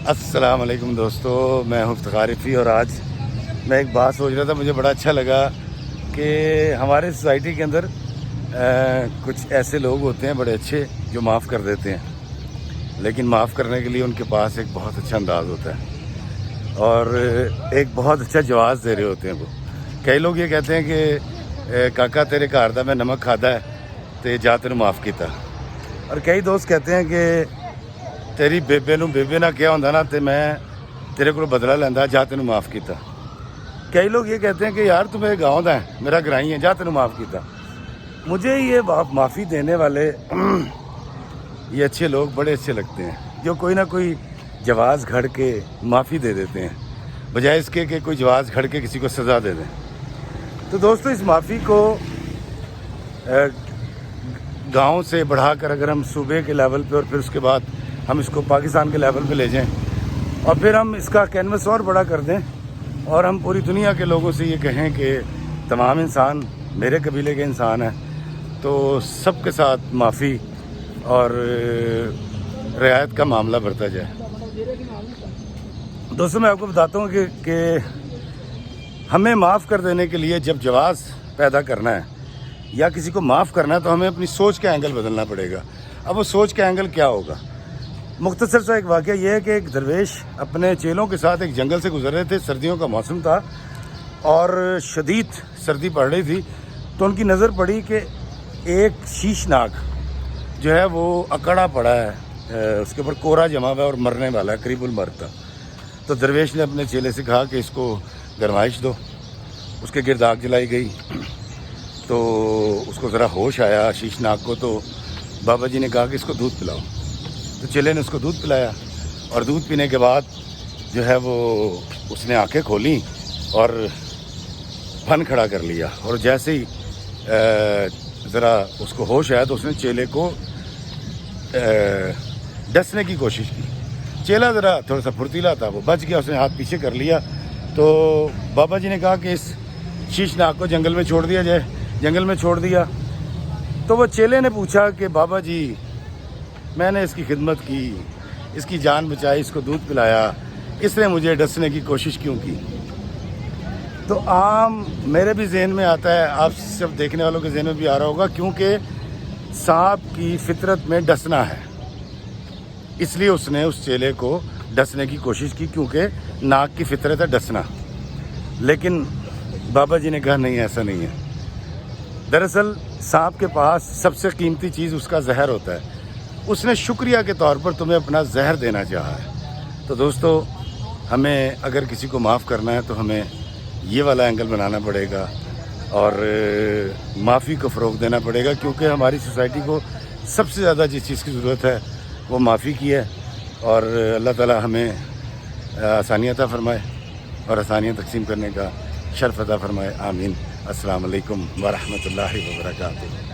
السلام علیکم دوستو، میں ہوں افتخار رفیع اور آج میں ایک بات سوچ رہا تھا، مجھے بڑا اچھا لگا کہ ہمارے سوسائٹی کے اندر کچھ ایسے لوگ ہوتے ہیں بڑے اچھے جو معاف کر دیتے ہیں، لیکن معاف کرنے کے لیے ان کے پاس ایک بہت اچھا انداز ہوتا ہے اور ایک بہت اچھا جواز دے رہے ہوتے ہیں وہ۔ کئی لوگ یہ کہتے ہیں کہ کاکا تیرے گھر دا میں نمک کھادا ہے تے جا تینوں معاف کیتا، اور کئی دوست کہتے ہیں کہ تیری بیبے نو بیبے نہ کیا ہوندا نا تے میں تیرے کو بدلہ لیندا جا تینوں معاف کیتا۔ کئی لوگ یہ کہتے ہیں کہ یار تو میرے گاؤں دا ہے، میرا گرائی ہے، جا تینوں معاف کیتا۔ مجھے یہ معافی دینے والے یہ اچھے لوگ بڑے اچھے لگتے ہیں جو کوئی نہ کوئی جواز گھڑ کے معافی دے دیتے ہیں، بجائے اس کے کہ کوئی جواز گھڑ کے کسی کو سزا دے دیں۔ تو دوستو، اس معافی کو گاؤں سے بڑھا کر اگر ہم صوبے کے لیول پہ اور پھر اس کے بعد ہم اس کو پاکستان کے لیول پہ لے جائیں اور پھر ہم اس کا کینوس اور بڑا کر دیں اور ہم پوری دنیا کے لوگوں سے یہ کہیں کہ تمام انسان میرے قبیلے کے انسان ہیں، تو سب کے ساتھ معافی اور رعایت کا معاملہ بڑھتا جائے۔ دوستوں، میں آپ کو بتاتا ہوں کہ ہمیں معاف کر دینے کے لیے جب جواز پیدا کرنا ہے یا کسی کو معاف کرنا ہے تو ہمیں اپنی سوچ کا اینگل بدلنا پڑے گا۔ اب وہ سوچ کا اینگل کیا ہوگا؟ مختصر سا ایک واقعہ یہ ہے کہ ایک درویش اپنے چیلوں کے ساتھ ایک جنگل سے گزر رہے تھے، سردیوں کا موسم تھا اور شدید سردی پڑ رہی تھی، تو ان کی نظر پڑی کہ ایک شیشناگ جو ہے وہ اکڑا پڑا ہے، اس کے اوپر کورا جمع ہوا ہے اور مرنے والا ہے، قریب المرد تھا۔ تو درویش نے اپنے چیلے سے کہا کہ اس کو گرمائش دو، اس کے گرد آگ جلائی گئی تو اس کو ذرا ہوش آیا شیشناگ کو، تو بابا جی نے کہا کہ اس کو دودھ پلاؤ۔ تو چیلے نے اس کو دودھ پلایا اور دودھ پینے کے بعد جو ہے وہ اس نے آنکھیں کھولیں اور پھن کھڑا کر لیا، اور جیسے ہی ذرا اس کو ہوش آیا تو اس نے چیلے کو ڈسنے کی کوشش کی۔ چیلا ذرا تھوڑا سا پھرتیلا تھا، وہ بچ گیا، اس نے ہاتھ پیچھے کر لیا۔ تو بابا جی نے کہا کہ اس شیشناگ کو جنگل میں چھوڑ دیا جائے، جنگل میں چھوڑ دیا۔ تو وہ چیلے نے پوچھا کہ بابا جی، میں نے اس کی خدمت کی، اس کی جان بچائی، اس کو دودھ پلایا، اس نے مجھے ڈسنے کی کوشش کیوں کی؟ تو عام میرے بھی ذہن میں آتا ہے، آپ سب دیکھنے والوں کے ذہن میں بھی آ رہا ہوگا، کیونکہ سانپ کی فطرت میں ڈسنا ہے، اس لیے اس نے اس چیلے کو ڈسنے کی کوشش کی، کیونکہ ناک کی فطرت ہے ڈسنا۔ لیکن بابا جی نے کہا نہیں، ایسا نہیں ہے۔ دراصل سانپ کے پاس سب سے قیمتی چیز اس کا زہر ہوتا ہے، اس نے شکریہ کے طور پر تمہیں اپنا زہر دینا چاہا ہے۔ تو دوستو، ہمیں اگر کسی کو معاف کرنا ہے تو ہمیں یہ والا اینگل بنانا پڑے گا اور معافی کو فروغ دینا پڑے گا، کیونکہ ہماری سوسائٹی کو سب سے زیادہ جس چیز کی ضرورت ہے وہ معافی کی ہے، اور اللہ تعالی ہمیں آسانیاں عطا فرمائے اور آسانیاں تقسیم کرنے کا شرف عطا فرمائے، آمین۔ السلام علیکم ورحمۃ اللہ وبرکاتہ۔